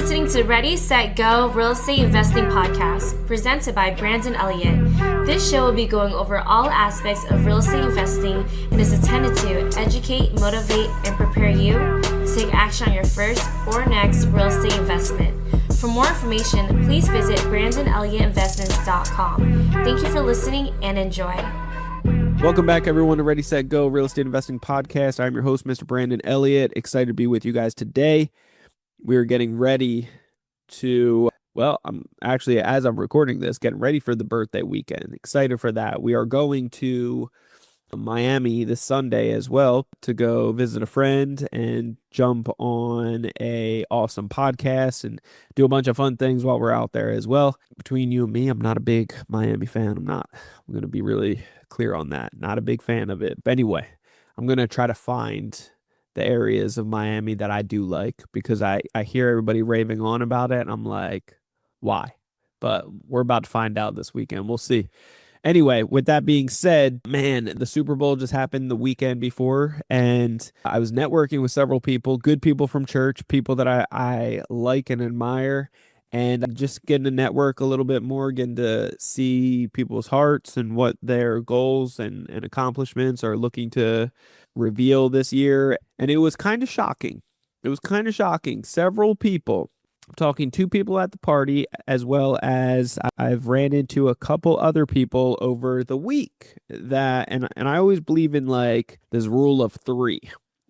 listening to Ready, Set, Go Real Estate Investing Podcast, presented by Brandon Elliott. This show will be going over all aspects of real estate investing and is intended to educate, motivate, and prepare you to take action on your first or next real estate investment. For more information, please visit BrandonElliottInvestments.com. Thank you for listening and enjoy. Welcome back, everyone, to Ready, Set, Go Real Estate Investing Podcast. I'm your host, Mr. Brandon Elliott. Excited to be with you guys today. We're getting ready to, I'm actually, as I'm recording this, getting ready for the birthday weekend. Excited for that. We are going to Miami this Sunday as well to go visit a friend and jump on a awesome podcast and do a bunch of fun things while we're out there as well. Between you and me, I'm not a big Miami fan. I'm going to be really clear on that. Not a big fan of it. But anyway, I'm going to try to find the areas of Miami that I do like, because I hear everybody raving on about it and I'm like, why? But we're about to find out this weekend. We'll see. Anyway, with that being said, man, the Super Bowl just happened the weekend before, and I was networking with several people, good people from church, people that I like and admire, and just getting to network a little bit more, getting to see people's hearts and what their goals and accomplishments are looking to reveal this year. And it was kind of shocking. Several people, I'm talking 2 people at the party, as well as I've ran into a couple other people over the week that, and I always believe in like this rule of 3.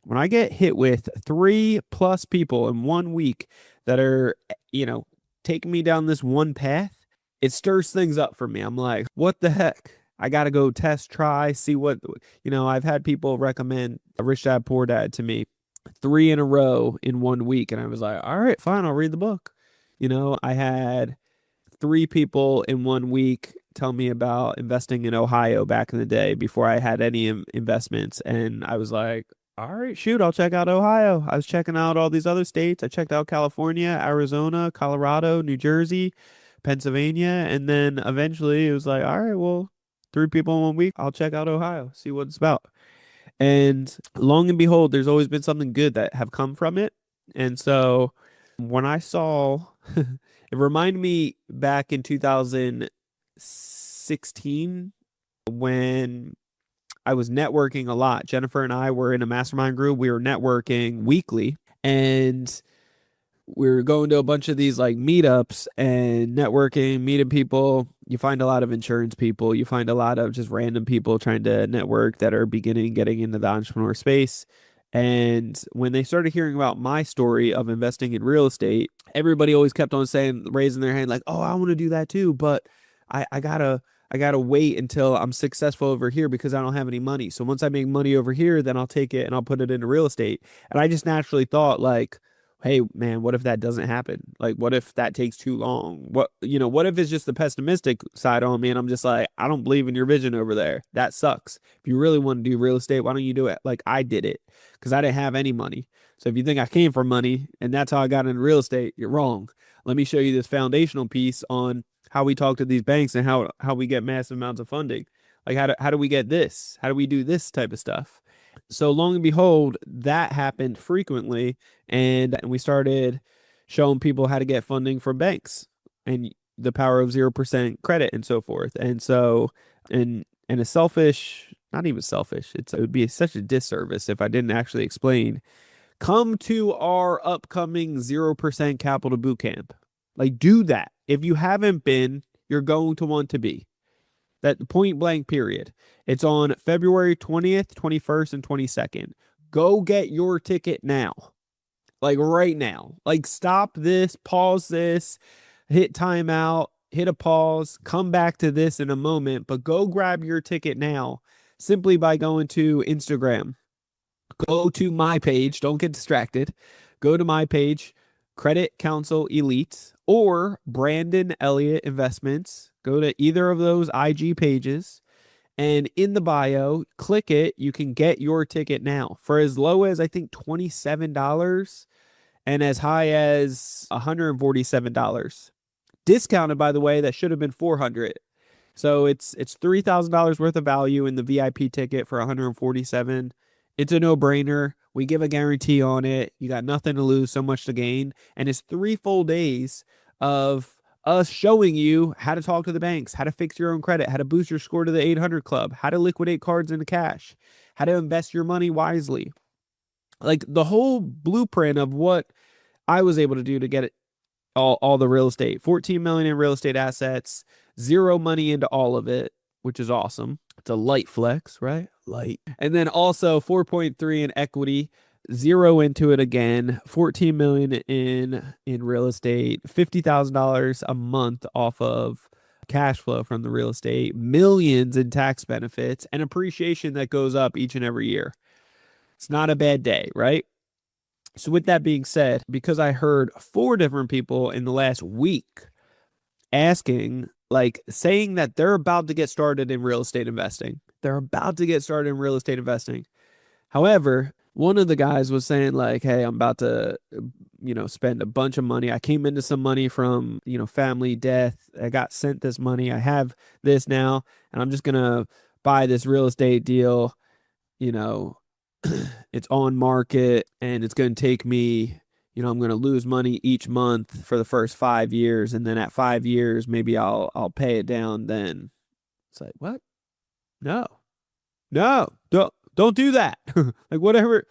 When I get hit with 3+ people in 1 week that are, taking me down this one path, it stirs things up for me. I'm like, what the heck? I got to go try, see what, I've had people recommend Rich Dad Poor Dad to me 3 in a row in 1 week. And I was like, all right, fine, I'll read the book. I had 3 people in 1 week tell me about investing in Ohio back in the day before I had any investments. And I was like, all right, shoot, I'll check out Ohio. I was checking out all these other states. I checked out California, Arizona, Colorado, New Jersey, Pennsylvania. And then eventually it was like, all right, well, 3 people in 1 week, I'll check out Ohio, see what it's about. And long and behold, there's always been something good that have come from it. And so when I saw, it reminded me back in 2016 when I was networking a lot. Jennifer and I were in a mastermind group. We were networking weekly, and we were going to a bunch of these like meetups and networking, meeting people. You find a lot of insurance people. You find a lot of just random people trying to network that are getting into the entrepreneur space. And when they started hearing about my story of investing in real estate, everybody always kept on raising their hand like, oh, I want to do that too. But I gotta wait until I'm successful over here because I don't have any money. So once I make money over here, then I'll take it and I'll put it into real estate. And I just naturally thought like, hey man, what if that doesn't happen? Like, what if that takes too long? What if it's just the pessimistic side on me and I'm just like, I don't believe in your vision over there. That sucks. If you really want to do real estate, why don't you do it like I did it? Because I didn't have any money. So if you think I came from money and that's how I got into real estate, you're wrong. Let me show you this foundational piece on how we talk to these banks and how we get massive amounts of funding. Like how do we get this? How do we do this type of stuff? So long and behold, that happened frequently, and we started showing people how to get funding from banks and the power of 0% credit and so forth. And so, and a selfish, not even selfish, it would be such a disservice if I didn't actually explain. Come to our upcoming 0% capital boot camp. Like, do that. If you haven't been, you're going to want to be. That point blank period. It's on February 20th, 21st, and 22nd. Go get your ticket now. Like right now. Like stop this, pause this, hit timeout, hit a pause, come back to this in a moment, but go grab your ticket now simply by going to Instagram. Go to my page. Don't get distracted. Go to my page, Credit Council Elite, or Brandon Elliott Investments. Go to either of those IG pages, and in the bio, click it. You can get your ticket now for as low as I think $27 and as high as $147. Discounted, by the way, that should have been $400. So it's $3,000 worth of value in the VIP ticket for $147. It's a no-brainer. We give a guarantee on it. You got nothing to lose, so much to gain. And it's 3 full days of us showing you how to talk to the banks, how to fix your own credit, how to boost your score to the 800 club, how to liquidate cards into cash, how to invest your money wisely. Like the whole blueprint of what I was able to do to get it all the real estate. 14 million in real estate assets, 0 money into all of it, which is awesome. It's a light flex, right? Light. And then also 4.3 in equity, 0 into it again, 14 million in real estate, $50,000 a month off of cash flow from the real estate, millions in tax benefits, and appreciation that goes up each and every year. It's not a bad day, right? So with that being said, because I heard 4 different people in the last week asking, like saying that they're about to get started in real estate investing. They're about to get started in real estate investing. However, one of the guys was saying like, hey, I'm about to, spend a bunch of money. I came into some money from, family death. I got sent this money. I have this now, and I'm just going to buy this real estate deal, it's on market and it's going to take me, I'm going to lose money each month for the first 5 years. And then at 5 years, maybe I'll pay it down then. It's like, what? No, don't do that. Like whatever.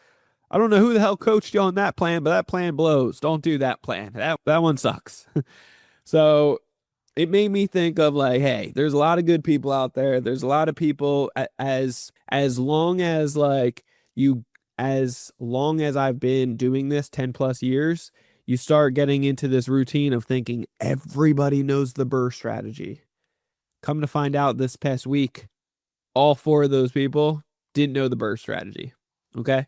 I don't know who the hell coached you on that plan, but that plan blows. Don't do that plan. That one sucks. So it made me think of like, hey, there's a lot of good people out there. There's a lot of people as long as I've been doing this 10 plus years, you start getting into this routine of thinking everybody knows the BRRRR strategy. Come to find out this past week, all 4 of those people didn't know the BRRRR strategy. Okay.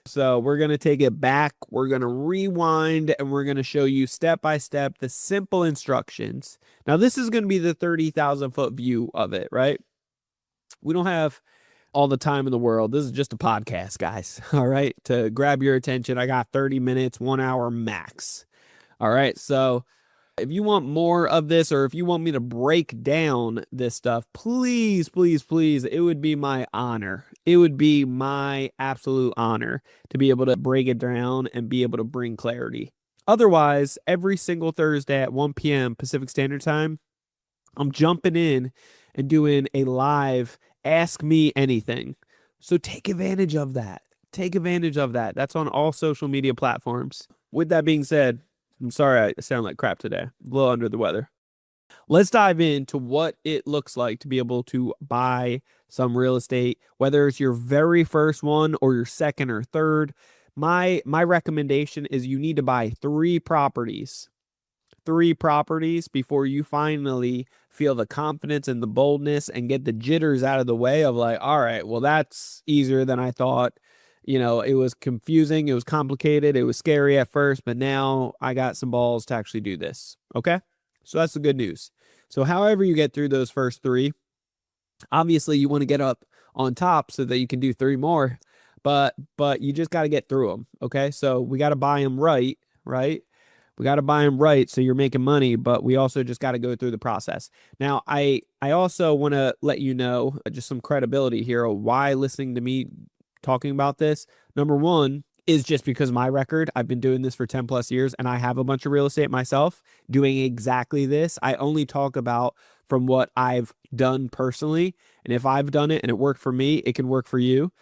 So we're going to take it back. We're going to rewind and we're going to show you step by step the simple instructions. Now, this is going to be the 30,000 foot view of it, right? We don't have all the time in the world. This is just a podcast, guys. All right. To grab your attention, I got 30 minutes, 1 hour max. All right. So if you want more of this, or if you want me to break down this stuff, please, please, please, it would be my honor. It would be my absolute honor to be able to break it down and be able to bring clarity. Otherwise, every single Thursday at 1 p.m. Pacific Standard Time, I'm jumping in and doing a live Ask Me Anything. So take advantage of that. Take advantage of that. That's on all social media platforms. With that being said, I'm sorry I sound like crap today. A little under the weather. Let's dive into what it looks like to be able to buy some real estate, whether it's your very first one or your second or third. My recommendation is you need to buy 3 properties. 3 properties before you finally feel the confidence and the boldness and get the jitters out of the way of like, all right, well, that's easier than I thought. It was confusing. It was complicated. It was scary at first, but now I got some balls to actually do this. Okay. So that's the good news. So however you get through those first 3, obviously you want to get up on top so that you can do 3 more, but you just got to get through them. Okay. So we got to buy them right. We got to buy them right so you're making money, but we also just got to go through the process. Now, I also want to let you know just some credibility here of why listening to me talking about this. Number 1 is just because my record. I've been doing this for 10 plus years and I have a bunch of real estate myself doing exactly this. I only talk about from what I've done personally. And if I've done it and it worked for me, it can work for you.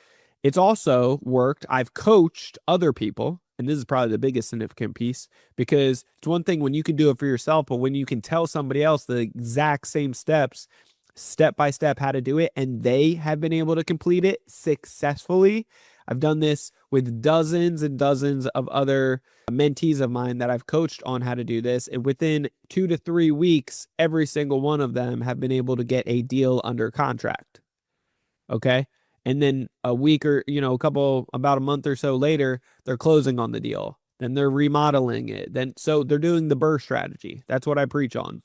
It's also worked. I've coached other people. And this is probably the biggest significant piece, because it's one thing when you can do it for yourself, but when you can tell somebody else the exact same steps, step by step, how to do it, and they have been able to complete it successfully. I've done this with dozens and dozens of other mentees of mine that I've coached on how to do this. And within 2 to 3 weeks, every single one of them have been able to get a deal under contract. Okay. And then a week or, about a month or so later, they're closing on the deal. Then they're remodeling it. So they're doing the BRRRR strategy. That's what I preach on.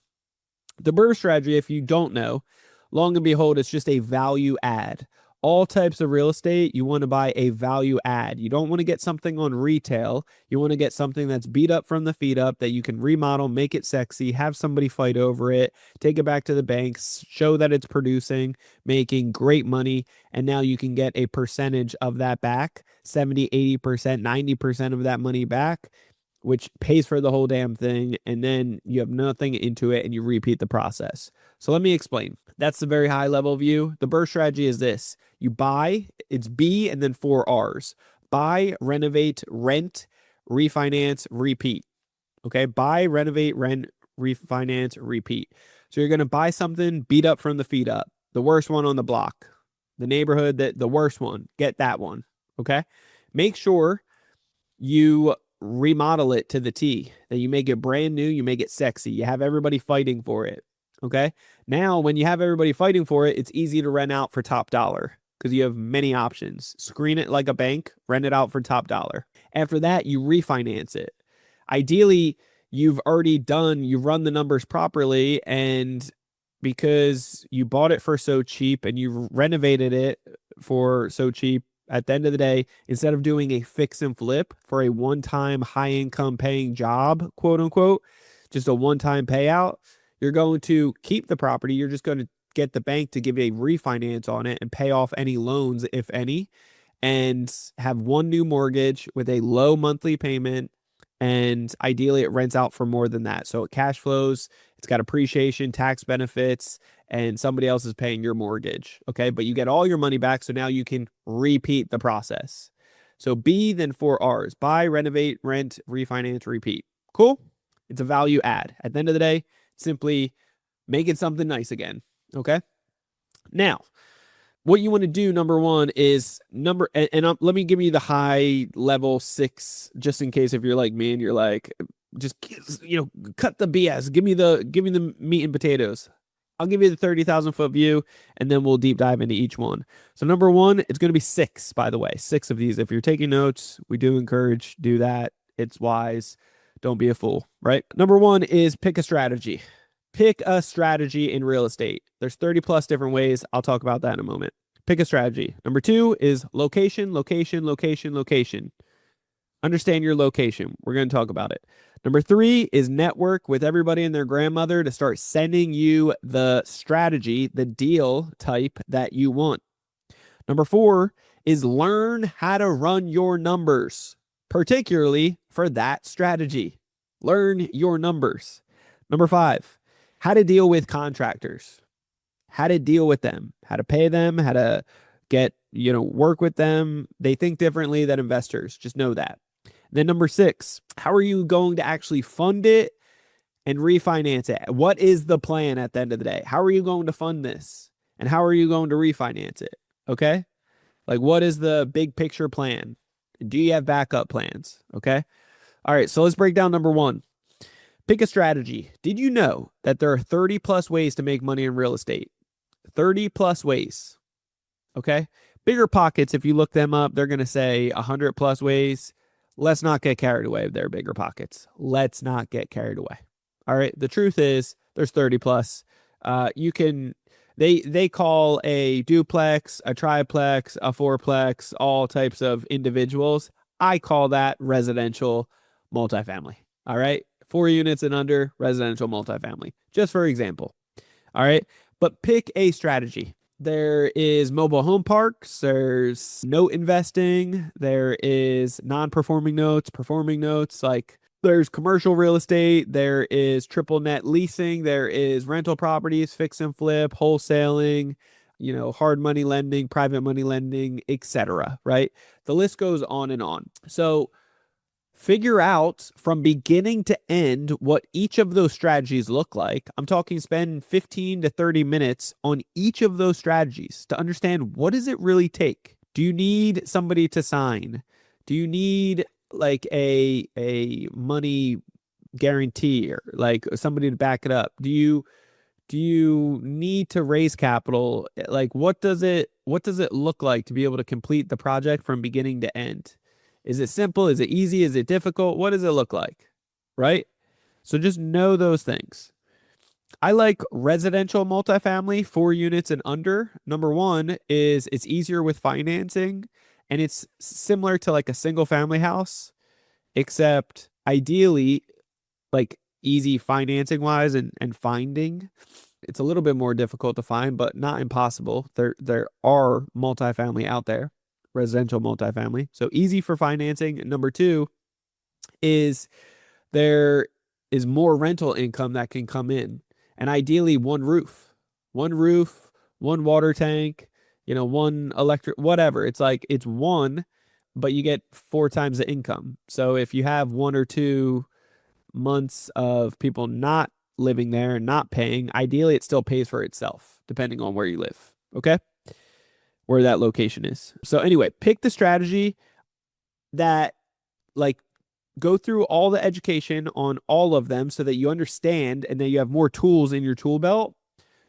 The BRRRR strategy, if you don't know, long and behold, it's just a value add. all types of real estate, you want to buy a value add. You don't want to get something on retail. You want to get something that's beat up from the feet up that you can remodel, make it sexy, have somebody fight over it, take it back to the banks, show that it's producing, making great money, and now you can get a percentage of that back, 70, 80%, 90% of that money back, which pays for the whole damn thing, and then you have nothing into it and you repeat the process. So let me explain. That's the very high level view. The BRRRR strategy is this. You buy, it's B and then 4 R's. Buy, renovate, rent, refinance, repeat. Okay, buy, renovate, rent, refinance, repeat. So you're going to buy something beat up from the feet up, the worst one on the block, the neighborhood, that the worst one, get that one. Okay, make sure you remodel it to the T, that you make it brand new, you make it sexy, you have everybody fighting for it. Okay, now when you have everybody fighting for it, it's easy to rent out for top dollar because you have many options. Screen it like a bank, rent it out for top dollar. After that, you refinance it. Ideally, you've run the numbers properly, and because you bought it for so cheap and you renovated it for so cheap, at the end of the day, instead of doing a fix and flip for a one-time high-income paying job, quote unquote, just a one-time payout, you're going to keep the property. You're just going to get the bank to give a refinance on it and pay off any loans, if any, and have one new mortgage with a low monthly payment. And ideally, it rents out for more than that. So it cash flows, it's got appreciation, tax benefits, and somebody else is paying your mortgage. Okay, but you get all your money back. So now you can repeat the process. So B, then 4 R's. Buy, renovate, rent, refinance, repeat. Cool? It's a value add. At the end of the day, simply make it something nice again. Okay? Now, what you want to do, number one, is let me give you the high level 6, just in case if you're like me and you're like, just, cut the BS. Give me the meat and potatoes. I'll give you the 30,000 foot view, and then we'll deep dive into each one. So number one, it's going to be 6, by the way, 6 of these. If you're taking notes, we do encourage, do that. It's wise. Don't be a fool, right? Number one is pick a strategy. Pick a strategy in real estate. There's 30 plus different ways. I'll talk about that in a moment. Pick a strategy. Number 2 is location, location, location, location. Understand your location. We're going to talk about it. Number 3 is network with everybody and their grandmother to start sending you the strategy, the deal type that you want. Number 4 is learn how to run your numbers, particularly for that strategy. Learn your numbers. Number 5, how to deal with contractors, how to deal with them, how to pay them, how to get, work with them. They think differently than investors. Just know that. Then number 6, how are you going to actually fund it and refinance it? What is the plan at the end of the day? How are you going to fund this? And how are you going to refinance it? Okay? Like, what is the big picture plan? Do you have backup plans? Okay? All right, so let's break down number 1. Pick a strategy. Did you know that there are 30 plus ways to make money in real estate? 30 plus ways. Okay? Bigger pockets, if you look them up, they're going to say 100 plus ways. Let's not get carried away with their bigger pockets. Let's not get carried away. All right? The truth is there's 30 plus. They call a duplex, a triplex, a fourplex, all types of individuals. I call that residential multifamily. All right? 4 units and under, residential multifamily, just for example. All right. But pick a strategy. There is mobile home parks. There's note investing. There is non-performing notes, performing notes. Like there's commercial real estate. There is triple net leasing. There is rental properties, fix and flip, wholesaling, hard money lending, private money lending, etc. Right? The list goes on and on. So figure out from beginning to end what each of those strategies look like. I'm talking spend 15 to 30 minutes on each of those strategies to understand, what does it really take? Do you need somebody to sign? Do you need like a money guarantee or like somebody to back it up? Do you need to raise capital? Like what does it look like to be able to complete the project from beginning to end? Is it simple? Is it easy? Is it difficult? What does it look like? Right? So just know those things. I like residential multifamily, 4 units and under. Number one is it's easier with financing, and it's similar to like a single family house, except ideally like easy financing wise and finding. It's a little bit more difficult to find, but not impossible. There are multifamily out there, residential multifamily. So easy for financing. Number two is there is more rental income that can come in. And ideally one roof, one water tank, one electric, whatever. It's like it's one, but you get 4 times the income. So if you have 1 or 2 months of people not living there and not paying, ideally it still pays for itself, depending on where you live. Okay. Where that location is. So anyway, pick the strategy that like go through all the education on all of them so that you understand and that you have more tools in your tool belt.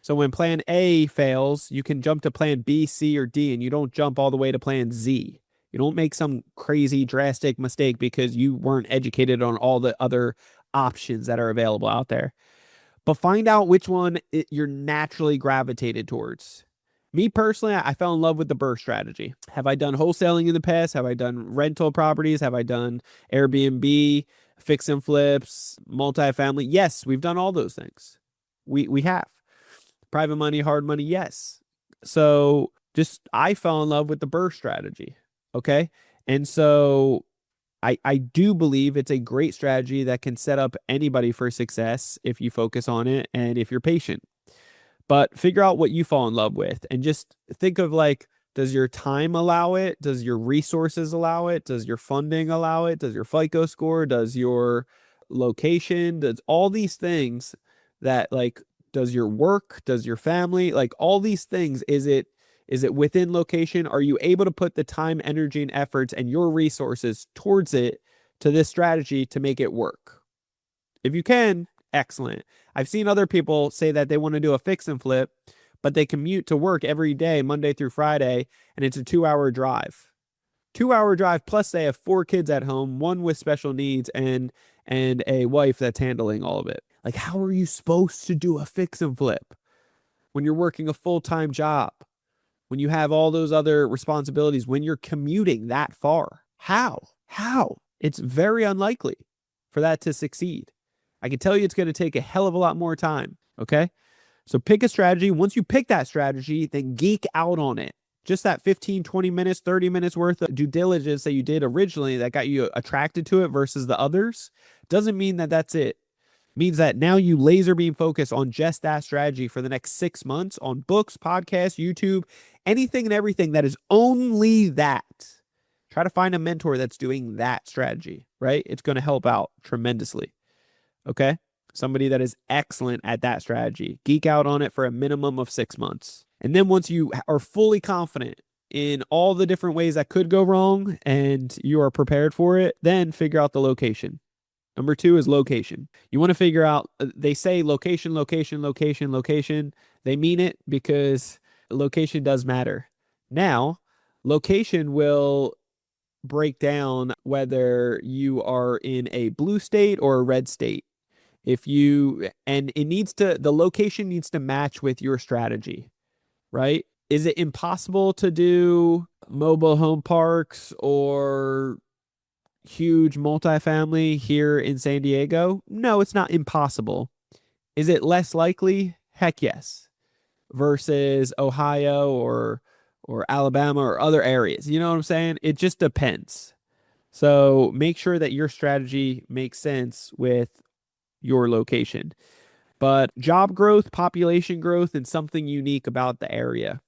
So when plan A fails, you can jump to plan B, C, or D, and you don't jump all the way to plan Z. You don't make some crazy drastic mistake because you weren't educated on all the other options that are available out there. But find out which one you're naturally gravitated towards. Me personally, I fell in love with the BRRRR strategy. Have I done wholesaling in the past? Have I done rental properties? Have I done Airbnb, fix and flips, multifamily? Yes, we've done all those things. We have. Private money, hard money, yes. So I fell in love with the BRRRR strategy. Okay. And so I do believe it's a great strategy that can set up anybody for success if you focus on it and if you're patient. But figure out what you fall in love with and just think of like, does your time allow it? Does your resources allow it? Does your funding allow it? Does your FICO score? Does your location? Does all these things that like, does your work? Does your family? Like all these things, is it within location? Are you able to put the time, energy, and efforts and your resources towards it to this strategy to make it work? If you can, excellent. I've seen other people say that they want to do a fix and flip, but they commute to work every day, Monday through Friday, and it's a 2-hour drive. 2-hour drive, plus they have 4 kids at home, one with special needs and a wife that's handling all of it. Like, how are you supposed to do a fix and flip when you're working a full-time job? When you have all those other responsibilities, when you're commuting that far? How? It's very unlikely for that to succeed. I can tell you it's going to take a hell of a lot more time. Okay. So pick a strategy. Once you pick that strategy, then geek out on it. Just that 15, 20 minutes, 30 minutes worth of due diligence that you did originally that got you attracted to it versus the others doesn't mean that that's it. Means that now you laser beam focus on just that strategy for the next 6 months on books, podcasts, YouTube, anything and everything that is only that. Try to find a mentor that's doing that strategy, right? It's going to help out tremendously. Okay? Somebody that is excellent at that strategy. Geek out on it for a minimum of 6 months. And then once you are fully confident in all the different ways that could go wrong and you are prepared for it, then figure out the location. Number 2 is location. You want to figure out, they say location. They mean it because location does matter. Now, location will break down whether you are in a blue state or a red state. The location needs to match with your strategy, right? Is it impossible to do mobile home parks or huge multifamily here in San Diego? No, it's not impossible. Is it less likely? Heck yes. Versus Ohio or Alabama or other areas. You know what I'm saying? It just depends. So make sure that your strategy makes sense with your location. But job growth, population growth, and something unique about the area.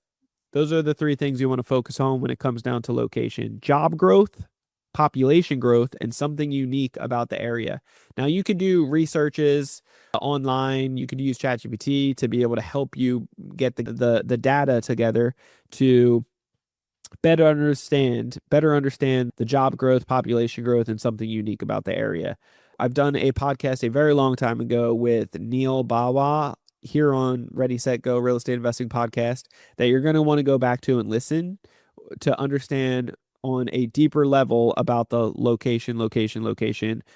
Those are the 3 things you want to focus on when it comes down to location. Job growth, population growth, and something unique about the area. Now, you can do researches online. You could use ChatGPT to be able to help you get the data together to better understand the job growth, population growth, and something unique about the area. I've done a podcast a very long time ago with Neil Bawa here on Ready, Set, Go Real Estate Investing Podcast that you're going to want to go back to and listen to understand on a deeper level about the location,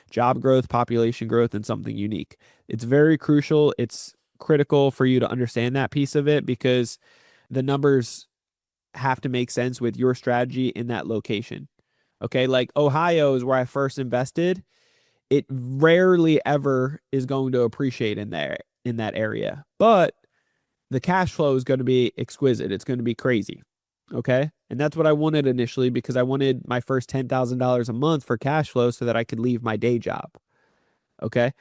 job growth, population growth, and something unique. It's very crucial. It's critical for you to understand that piece of it, because the numbers have to make sense with your strategy in that location. Okay, like Ohio is where I first invested. It rarely ever is going to appreciate in that area, but the cash flow is going to be exquisite. It's going to be crazy. Okay, and that's what I wanted initially, because I wanted my first $10,000 a month for cash flow so that I could leave my day job. Okay,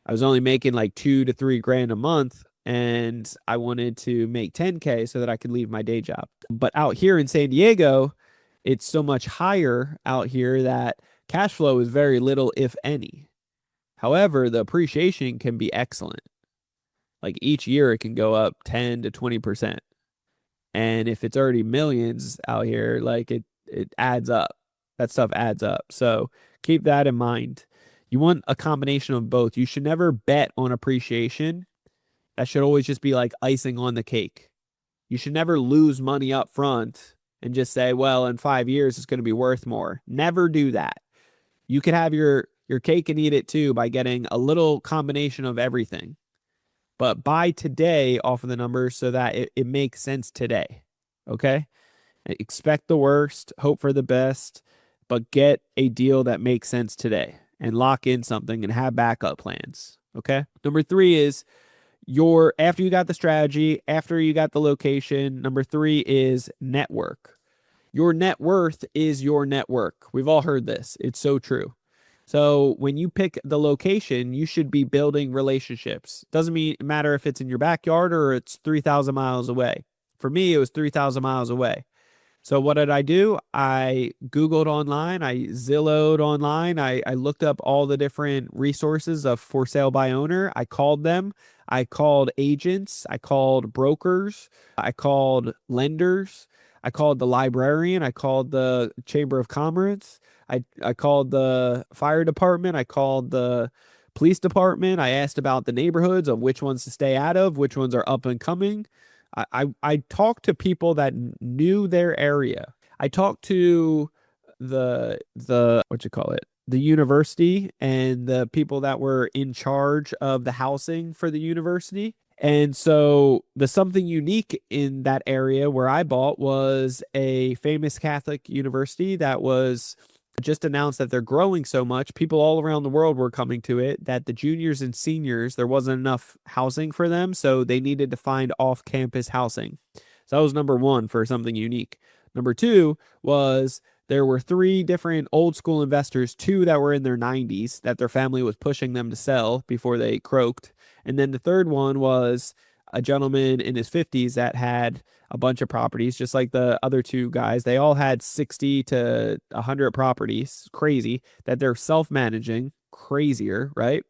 I was only making like 2 to 3 grand a month, and I wanted to make 10K so that I could leave my day job. But out here in San Diego, it's so much higher out here that cash flow is very little, if any. However, the appreciation can be excellent. Like each year it can go up 10 to 20%. And if it's already millions out here, like it adds up. That stuff adds up. So keep that in mind. You want a combination of both. You should never bet on appreciation. That should always just be like icing on the cake. You should never lose money up front and just say, well, in 5 years, it's going to be worth more. Never do that. You could have your cake and eat it too by getting a little combination of everything. But buy today off of the numbers so that it makes sense today. Okay? Expect the worst, hope for the best, but get a deal that makes sense today and lock in something and have backup plans. Okay? Number 3 is after you got the strategy, after you got the location, number 3 is network. Your net worth is your network. We've all heard this. It's so true. So when you pick the location, you should be building relationships. Doesn't matter if it's in your backyard or it's 3,000 miles away. For me, it was 3,000 miles away. So what did I do? I Googled online, I Zillowed online, I looked up all the different resources of for sale by owner. I called them. I called agents. I called brokers. I called lenders. I called the librarian. I called the Chamber of Commerce. I called the fire department. I called the police department. I asked about the neighborhoods of which ones to stay out of, which ones are up and coming. I talked to people that knew their area. I talked to the the university and the people that were in charge of the housing for the university. And so the something unique in that area where I bought was a famous Catholic university that was just announced that they're growing so much. People all around the world were coming to it, that the juniors and seniors, there wasn't enough housing for them. So they needed to find off-campus housing. So that was number 1 for something unique. Number 2 was there were 3 different old school investors, 2 that were in their 90s that their family was pushing them to sell before they croaked. And then the third one was a gentleman in his 50s that had a bunch of properties, just like the other 2 guys. They all had 60 to 100 properties, crazy, that they're self-managing, crazier, right?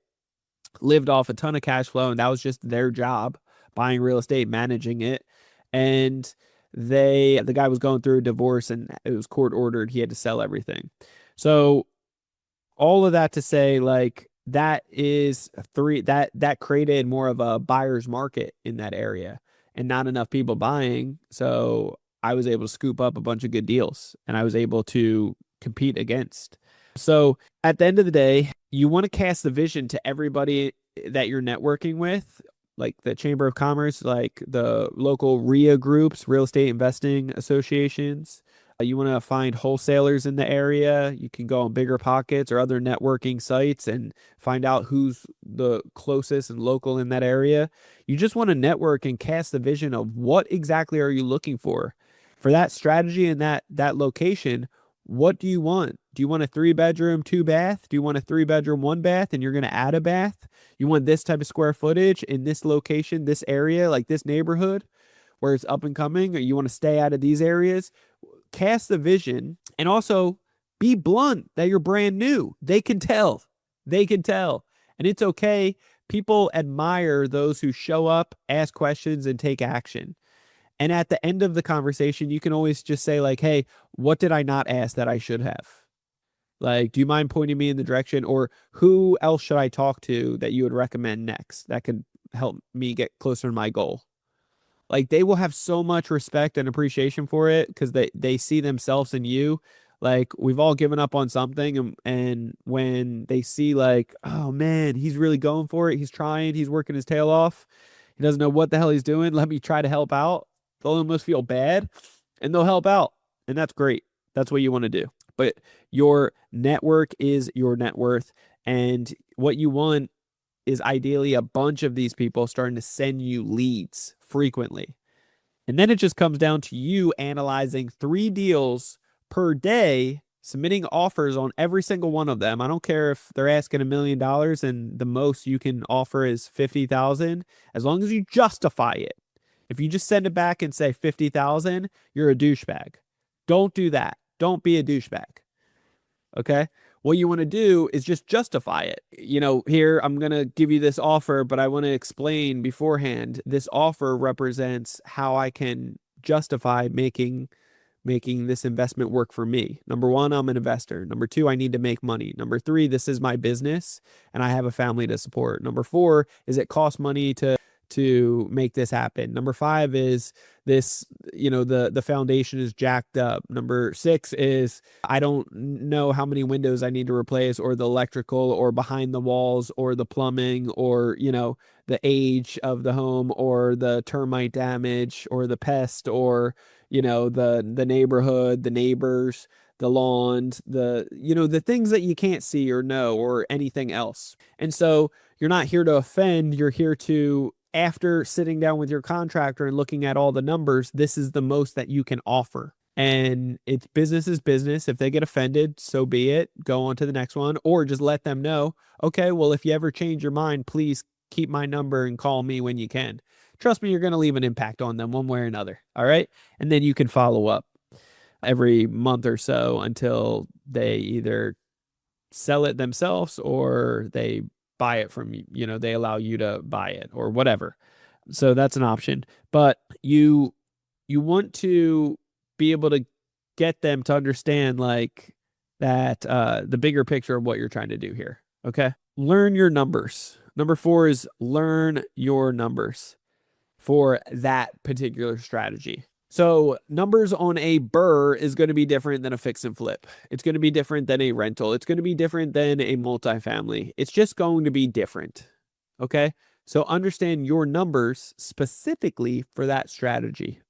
Lived off a ton of cash flow, and that was just their job, buying real estate, managing it. And the guy was going through a divorce, and it was court ordered. He had to sell everything. So all of that to say, like, that is that created more of a buyer's market in that area and not enough people buying. So I was able to scoop up a bunch of good deals and I was able to compete against. So at the end of the day, you want to cast the vision to everybody that you're networking with, like the Chamber of Commerce, like the local REIA groups, real estate investing associations. You want to find wholesalers in the area. You can go on Bigger Pockets or other networking sites and find out who's the closest and local in that area. You just want to network and cast the vision of what exactly are you looking for that strategy and that location. What do you want? Do you want a 3-bedroom, 2-bath? Do you want a 3-bedroom, 1-bath, and you're going to add a bath? You want this type of square footage in this location, this area, like this neighborhood where it's up and coming, or you want to stay out of these areas? Cast the vision and also be blunt that you're brand new. They can tell. And it's okay. People admire those who show up, ask questions, and take action. And at the end of the conversation, you can always just say like, hey, what did I not ask that I should have? Like, do you mind pointing me in the direction, or who else should I talk to that you would recommend next that could help me get closer to my goal? Like, they will have so much respect and appreciation for it because they see themselves in you. Like, we've all given up on something, and when they see like, oh man, he's really going for it, he's trying, he's working his tail off, He doesn't know what the hell he's doing. Let me try to help out. They'll almost feel bad and they'll help out. And that's great. That's what you want to do. But your network is your net worth. And what you want is ideally a bunch of these people starting to send you leads frequently. And then it just comes down to you analyzing 3 deals per day, submitting offers on every single one of them. I don't care if they're asking $1 million and the most you can offer is 50,000, as long as you justify it. If you just send it back and say 50,000, you're a douchebag. Don't do that. Don't be a douchebag. Okay? What you want to do is just justify it. Here, I'm going to give you this offer, but I want to explain beforehand. This offer represents how I can justify making this investment work for me. Number 1, I'm an investor. Number 2, I need to make money. Number 3, this is my business and I have a family to support. Number 4 is it costs money to make this happen. Number 5 is this, the foundation is jacked up. Number 6 is I don't know how many windows I need to replace, or the electrical, or behind the walls, or the plumbing, or, the age of the home, or the termite damage, or the pest, or, the neighborhood, the neighbors, the lawns, the things that you can't see or know, or anything else. And so you're not here to offend, you're here to, after sitting down with your contractor and looking at all the numbers, this is the most that you can offer. And it's business is business. If they get offended, so be it. Go on to the next one, or just let them know, okay, well, if you ever change your mind, please keep my number and call me when you can. Trust me, you're going to leave an impact on them one way or another. All right. And then you can follow up every month or so until they either sell it themselves or they buy it from you, they allow you to buy it or whatever. So that's an option. But you want to be able to get them to understand like that, the bigger picture of what you're trying to do here. Okay. Learn your numbers. Number 4 is learn your numbers for that particular strategy. So numbers on a BRRRR is going to be different than a fix and flip. It's going to be different than a rental. It's going to be different than a multifamily. It's just going to be different. Okay. So understand your numbers specifically for that strategy.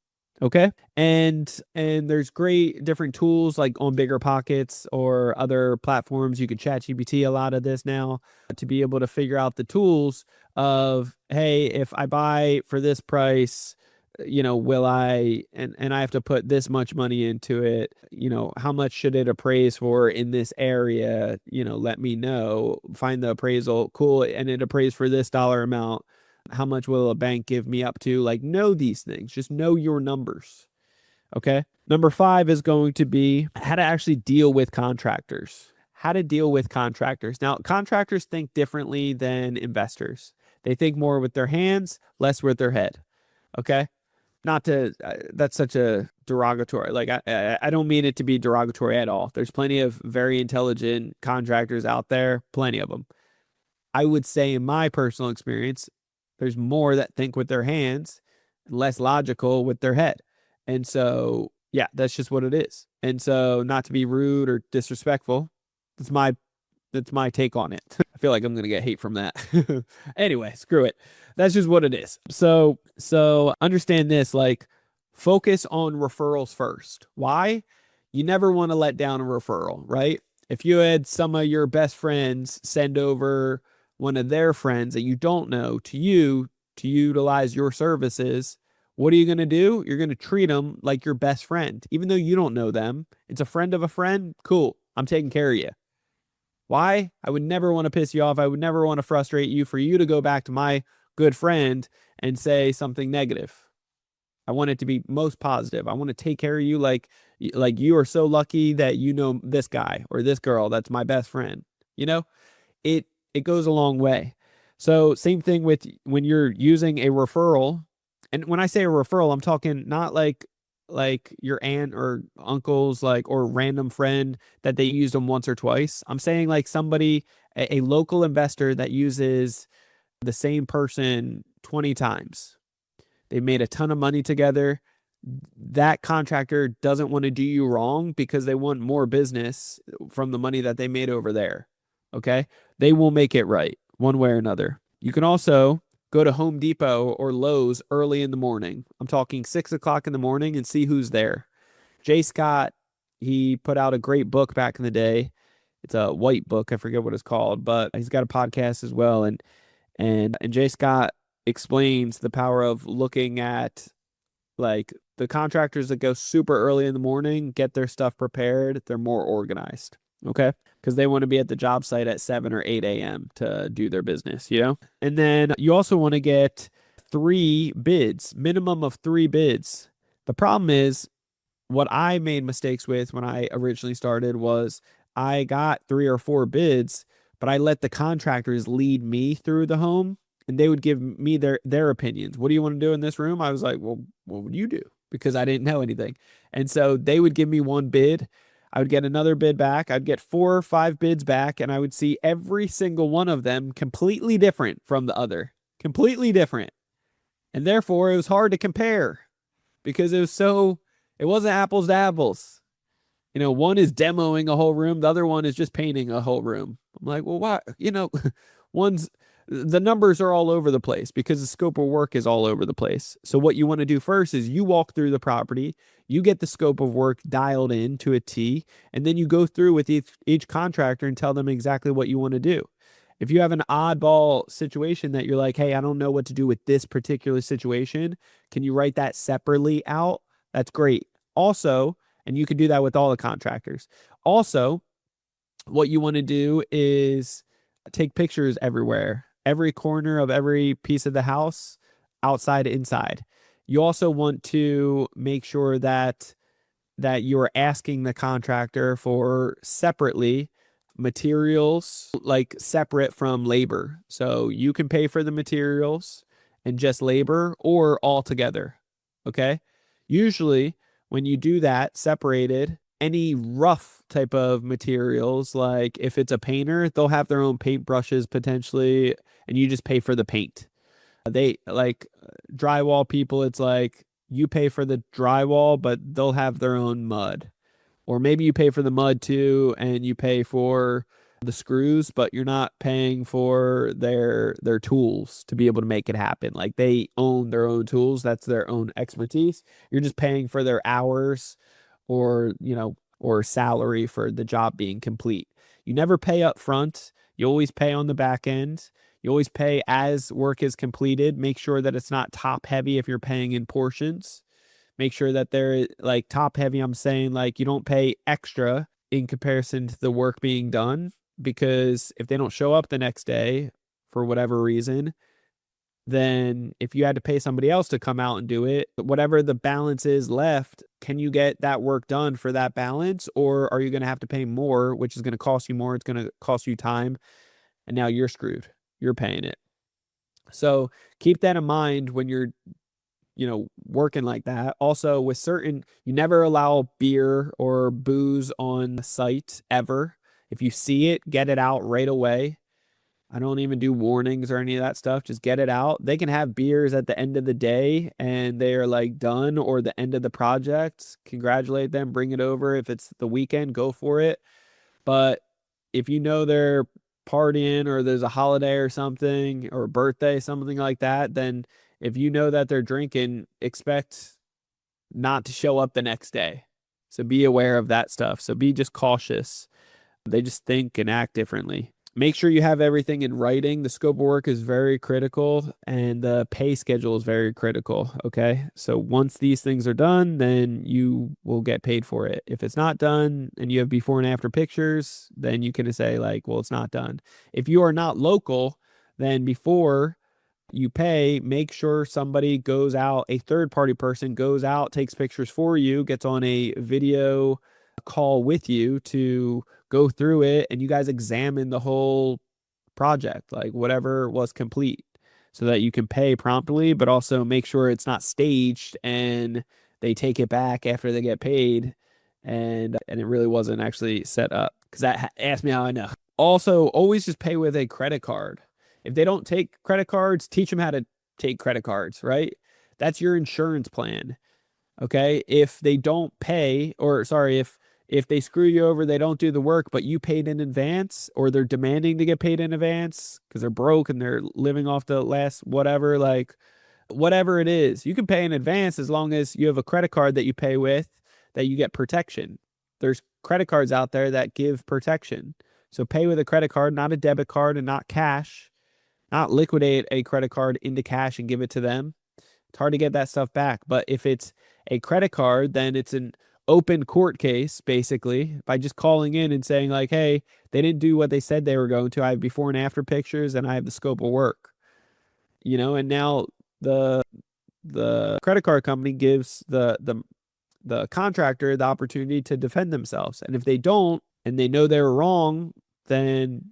Okay. And there's great different tools like on BiggerPockets or other platforms. You can ChatGPT a lot of this now to be able to figure out the tools of, hey, if I buy for this price, will I, and I have to put this much money into it, how much should it appraise for in this area? Let me know, find the appraisal. Cool. And it appraised for this dollar amount. How much will a bank give me up to? Like, know these things, just know your numbers. Okay. Number 5 is going to be how to actually deal with contractors. How to deal with contractors. Now, contractors think differently than investors. They think more with their hands, less with their head. Okay. Not to, that's such a derogatory, like, I don't mean it to be derogatory at all. There's plenty of very intelligent contractors out there, plenty of them. I would say in my personal experience, there's more that think with their hands, less logical with their head. And so, yeah, that's just what it is. And so, not to be rude or disrespectful, that's my take on it. I feel like I'm going to get hate from that. Anyway, screw it. That's just what it is. So understand this, like, focus on referrals first. Why? You never want to let down a referral, right? If you had some of your best friends send over one of their friends that you don't know to you to utilize your services, what are you going to do? You're going to treat them like your best friend, even though you don't know them. It's a friend of a friend. Cool. I'm taking care of you. Why? I would never want to piss you off. I would never want to frustrate you for you to go back to my good friend and say something negative. I want it to be most positive. I want to take care of you like you are so lucky that you know this guy or this girl that's my best friend. It goes a long way. So same thing with when you're using a referral. And when I say a referral, I'm talking not like your aunt or uncle's or random friend that they used them once or twice. I'm saying like somebody, a local investor that uses the same person 20 times. They made a ton of money together. That contractor doesn't want to do you wrong because they want more business from the money that they made over there. Okay. They will make it right one way or another. You can also go to Home Depot or Lowe's early in the morning. I'm talking 6 o'clock in the morning, and see who's there. Jay Scott, he put out a great book back in the day. It's a white book. I forget what it's called, but he's got a podcast as well. And Jay Scott explains the power of looking at like the contractors that go super early in the morning, get their stuff prepared. They're more organized. Okay. Because they want to be at the job site at 7 or 8 a.m. to do their business, you know? And then you also want to get 3 bids, minimum of 3 bids. The problem is, what I made mistakes with when I originally started was I got 3 or 4 bids, but I let the contractors lead me through the home, and they would give me their opinions. What do you want to do in this room? I was like, well, what would you do? Because I didn't know anything. And so they would give me one bid. I would get another bid back. I'd get 4 or 5 bids back, and I would see every single one of them completely different from the other. Completely different. And therefore, it was hard to compare because it wasn't apples to apples. You know, one is demoing a whole room. The other one is just painting a whole room. I'm like, well, why? You know, the numbers are all over the place because the scope of work is all over the place. So what you want to do first is you walk through the property, you get the scope of work dialed in to a T, and then you go through with each contractor and tell them exactly what you want to do. If you have an oddball situation that you're like, hey, I don't know what to do with this particular situation, can you write that separately out? That's great. Also, and you can do that with all the contractors. Also, what you want to do is take pictures everywhere, every corner of every piece of the house, outside, inside. You also want to make sure that you're asking the contractor for separately materials, like separate from labor. So you can pay for the materials and just labor, or all together. Okay. Usually when you do that separated, any rough type of materials, like if it's a painter, they'll have their own paint brushes potentially, and you just pay for the paint. They like drywall people, it's like you pay for the drywall, but they'll have their own mud. Or maybe you pay for the mud too, and you pay for the screws, but you're not paying for their tools to be able to make it happen. Like they own their own tools. That's their own expertise. You're just paying for their hours or, you know, or salary for the job being complete. You never pay up front. You always pay on the back end. You always pay as work is completed. Make sure that it's not top heavy if you're paying in portions. Make sure that they're like top heavy. I'm saying like you don't pay extra in comparison to the work being done, because if they don't show up the next day for whatever reason, then if you had to pay somebody else to come out and do it, whatever the balance is left, can you get that work done for that balance? Or are you going to have to pay more, which is going to cost you more? It's going to cost you time. And now you're screwed. You're paying it. So keep that in mind when you're, you know, working like that. Also with certain, you never allow beer or booze on site ever. If you see it, get it out right away. I don't even do warnings or any of that stuff. Just get it out. They can have beers at the end of the day and they are like done, or the end of the project. Congratulate them, bring it over. If it's the weekend, go for it. But if you know they're partying or there's a holiday or something, or a birthday, something like that, then if you know that they're drinking, expect not to show up the next day. So be aware of that stuff. So be just cautious. They just think and act differently. Make sure you have everything in writing. The scope of work is very critical, and the pay schedule is very critical. Okay. So once these things are done, then you will get paid for it. If it's not done and you have before and after pictures, then you can say like, well, it's not done. If you are not local, then before you pay, make sure somebody goes out, a third party person goes out, takes pictures for you, gets on a video call with you to go through it, and you guys examine the whole project, like whatever was complete, so that you can pay promptly, but also make sure it's not staged and they take it back after they get paid and it really wasn't actually set up. Because that asked me how I know. Also, always just pay with a credit card. If they don't take credit cards, teach them how to take credit cards, right? That's your insurance plan. Okay. If they don't pay, or sorry, if if they screw you over, they don't do the work, but you paid in advance, or they're demanding to get paid in advance because they're broke and they're living off the last whatever, like whatever it is, you can pay in advance as long as you have a credit card that you pay with that you get protection. There's credit cards out there that give protection. So pay with a credit card, not a debit card, and not cash. Not liquidate a credit card into cash and give it to them. It's hard to get that stuff back. But if it's a credit card, then it's an open court case, basically, by just calling in and saying like, hey, they didn't do what they said they were going to. I have before and after pictures and I have the scope of work. And now the credit card company gives the contractor the opportunity to defend themselves. And if they don't, and they know they're wrong, then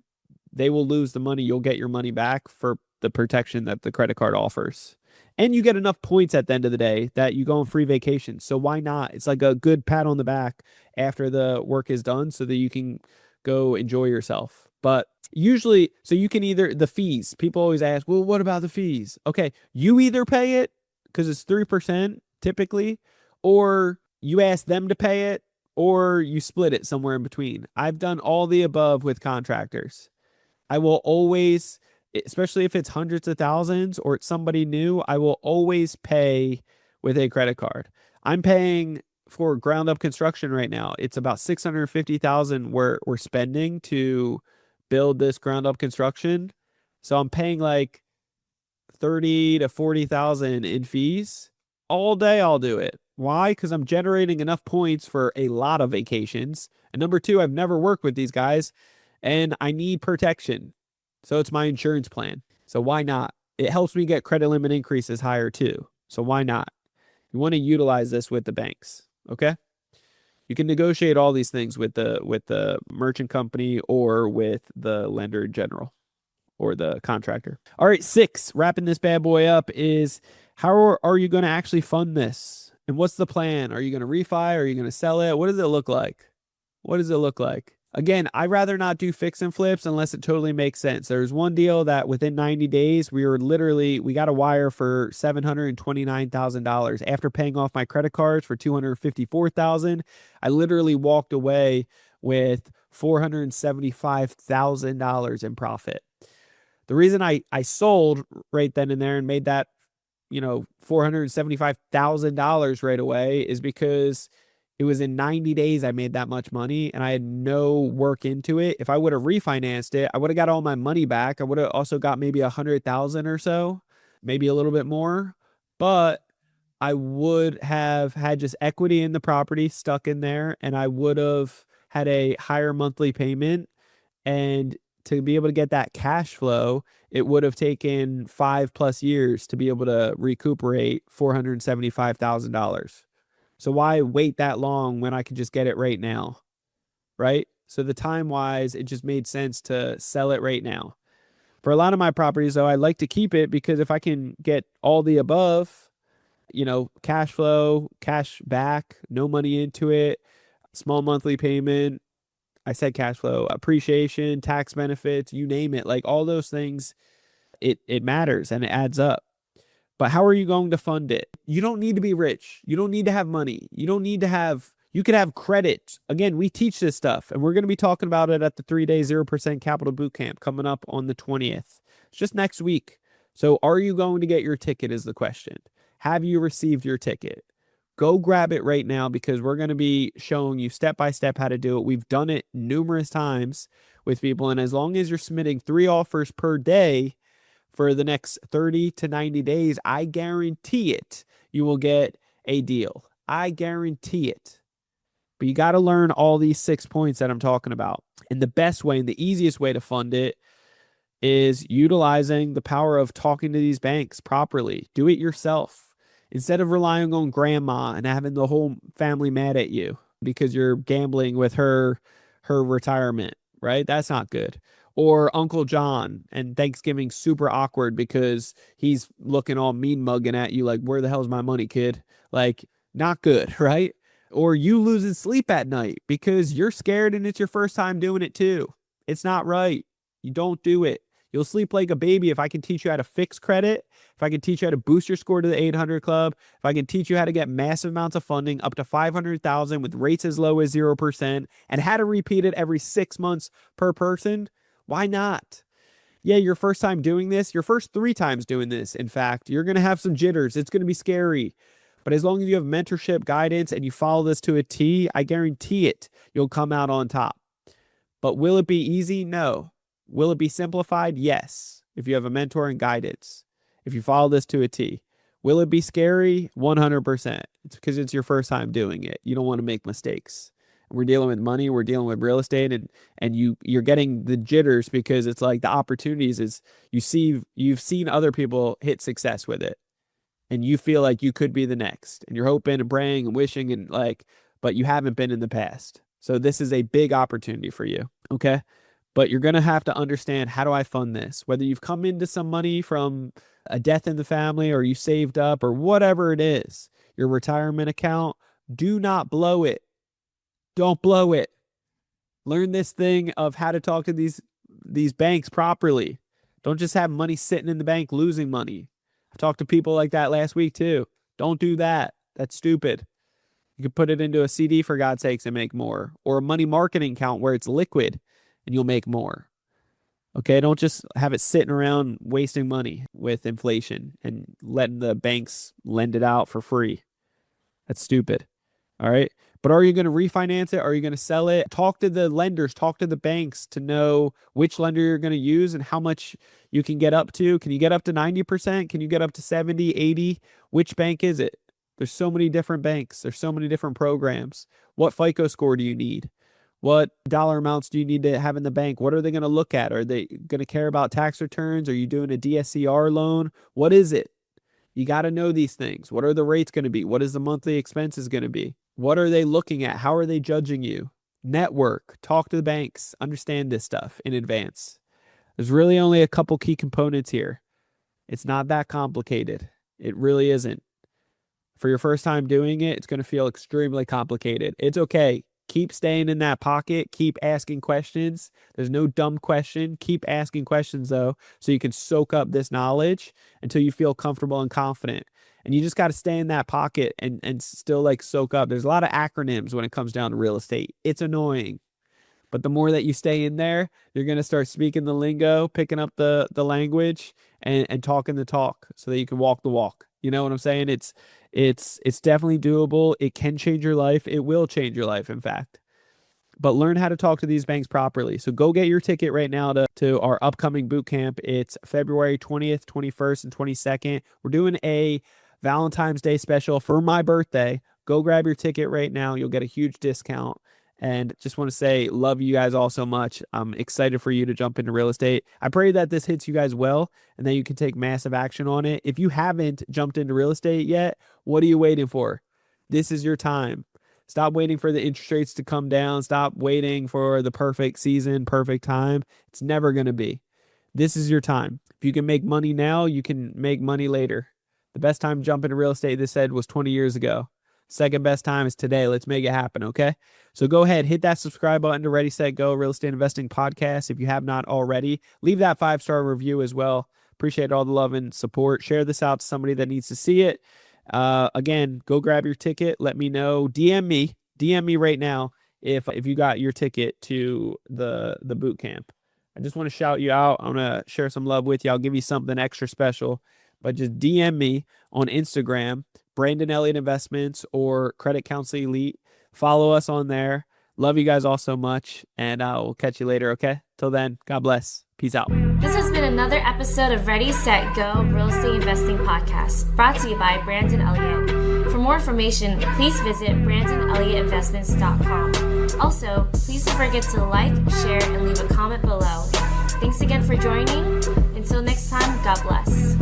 they will lose the money. You'll get your money back for the protection that the credit card offers. And you get enough points at the end of the day that you go on free vacation. So why not? It's like a good pat on the back after the work is done so that you can go enjoy yourself. But usually, so you can either, the fees, people always ask, well, what about the fees? Okay, you either pay it because it's 3% typically, or you ask them to pay it, or you split it somewhere in between. I've done all the above with contractors. I will always, especially if it's hundreds of thousands or it's somebody new, I will always pay with a credit card. I'm paying for ground up construction right now. It's about $650,000 we're spending to build this ground up construction. So I'm paying like $30,000 to $40,000 in fees. All day I'll do it. Why? Because I'm generating enough points for a lot of vacations. And number two, I've never worked with these guys and I need protection. So it's my insurance plan. So why not? It helps me get credit limit increases higher too. So why not? You want to utilize this with the banks. Okay. You can negotiate all these things with the merchant company or with the lender in general or the contractor. All right. 6, wrapping this bad boy up, is how are you going to actually fund this? And what's the plan? Are you going to refi? Are you going to sell it? What does it look like? What does it look like? Again, I'd rather not do fix and flips unless it totally makes sense. There's one deal that within 90 days, we got a wire for $729,000 after paying off my credit cards for $254,000. I literally walked away with $475,000 in profit. The reason I sold right then and there and made that, $475,000 right away is because it was in 90 days I made that much money and I had no work into it. If I would have refinanced it, I would have got all my money back. I would have also got maybe 100,000 or so, maybe a little bit more, but I would have had just equity in the property stuck in there, and I would have had a higher monthly payment. And to be able to get that cash flow, it would have taken 5+ years to be able to recuperate $475,000. So why wait that long when I could just get it right now, right? So the time-wise, it just made sense to sell it right now. For a lot of my properties, though, I like to keep it because if I can get all the above, cash flow, cash back, no money into it, small monthly payment, I said cash flow, appreciation, tax benefits, you name it, like all those things, it matters and it adds up. But how are you going to fund it? You don't need to be rich. You don't need to have money. You could have credit. Again, we teach this stuff and we're going to be talking about it at the 3-day 0% capital boot camp coming up on the 20th. It's just next week. So are you going to get your ticket is the question. Have you received your ticket? Go grab it right now because we're going to be showing you step by step how to do it. We've done it numerous times with people. And as long as you're submitting 3 offers per day for the next 30 to 90 days, I guarantee it, you will get a deal. I guarantee it. But you got to learn all these 6 points that I'm talking about. And the best way and the easiest way to fund it is utilizing the power of talking to these banks properly. Do it yourself. Instead of relying on grandma and having the whole family mad at you because you're gambling with her retirement, right? That's not good. Or Uncle John and Thanksgiving super awkward because he's looking all mean mugging at you like, where the hell's my money, kid? Like, not good, right? Or you losing sleep at night because you're scared and it's your first time doing it too. It's not right. You don't do it. You'll sleep like a baby if I can teach you how to fix credit, if I can teach you how to boost your score to the 800 club, if I can teach you how to get massive amounts of funding up to $500,000 with rates as low as 0% and how to repeat it every 6 months per person. Why not? Yeah, your first time doing this, your first 3 times doing this, in fact, you're going to have some jitters. It's going to be scary. But as long as you have mentorship, guidance, and you follow this to a T, I guarantee it, you'll come out on top. But will it be easy? No. Will it be simplified? Yes. If you have a mentor and guidance, if you follow this to a T. Will it be scary? 100%. It's because it's your first time doing it. You don't want to make mistakes. We're dealing with money. We're dealing with real estate, and you're getting the jitters because it's like the opportunities is you've seen other people hit success with it, and you feel like you could be the next, and you're hoping and praying and wishing and but you haven't been in the past. So this is a big opportunity for you. Okay. But you're going to have to understand, how do I fund this? Whether you've come into some money from a death in the family or you saved up or whatever it is, your retirement account, do not blow it. Don't blow it. Learn this thing of how to talk to these banks properly. Don't just have money sitting in the bank losing money. I talked to people like that last week too. Don't do that. That's stupid. You could put it into a CD for God's sakes and make more, or a money marketing account where it's liquid and you'll make more. Okay, don't just have it sitting around wasting money with inflation and letting the banks lend it out for free. That's stupid. All right. But are you going to refinance it? Are you going to sell it? Talk to the lenders, talk to the banks to know which lender you're going to use and how much you can get up to. Can you get up to 90%? Can you get up to 70, 80? Which bank is it? There's so many different banks. There's so many different programs. What FICO score do you need? What dollar amounts do you need to have in the bank? What are they going to look at? Are they going to care about tax returns? Are you doing a DSCR loan? What is it? You got to know these things. What are the rates going to be? What is the monthly expenses going to be? What are they looking at? How are they judging you? Network, talk to the banks, understand this stuff in advance. There's really only a couple key components here. It's not that complicated. It really isn't. For your first time doing it, it's going to feel extremely complicated. It's okay. Keep staying in that pocket. Keep asking questions. There's no dumb question. Keep asking questions, though, so you can soak up this knowledge until you feel comfortable and confident. And you just got to stay in that pocket and still soak up. There's a lot of acronyms when it comes down to real estate. It's annoying. But the more that you stay in there, you're going to start speaking the lingo, picking up the language, and talking the talk so that you can walk the walk. You know what I'm saying? It's definitely doable. It can change your life. It will change your life, in fact. But learn how to talk to these banks properly. So go get your ticket right now to our upcoming boot camp. It's February 20th, 21st, and 22nd. We're doing a Valentine's Day special for my birthday. Go grab your ticket right now. You'll get a huge discount. And just want to say, love you guys all so much. I'm excited for you to jump into real estate. I pray that this hits you guys well and that you can take massive action on it. If you haven't jumped into real estate yet, what are you waiting for? This is your time. Stop waiting for the interest rates to come down. Stop waiting for the perfect season, perfect time. It's never going to be. This is your time. If you can make money now, you can make money later. The best time to jump into real estate, this said, was 20 years ago. Second best time is today. Let's make it happen, okay? So go ahead, hit that subscribe button to Ready, Set, Go Real Estate Investing Podcast if you have not already. Leave that 5-star review as well. Appreciate all the love and support. Share this out to somebody that needs to see it. Again, go grab your ticket. Let me know. DM me right now if you got your ticket to the boot camp. I just want to shout you out. I want to share some love with you. I'll give you something extra special. But just DM me on Instagram, Brandon Elliott Investments or Credit Counsel Elite. Follow us on there. Love you guys all so much, and we'll catch you later, okay? Till then, God bless. Peace out. This has been another episode of Ready, Set, Go Real Estate Investing Podcast, brought to you by Brandon Elliott. For more information, please visit BrandonElliottInvestments.com. Also, please don't forget to like, share, and leave a comment below. Thanks again for joining. Until next time, God bless.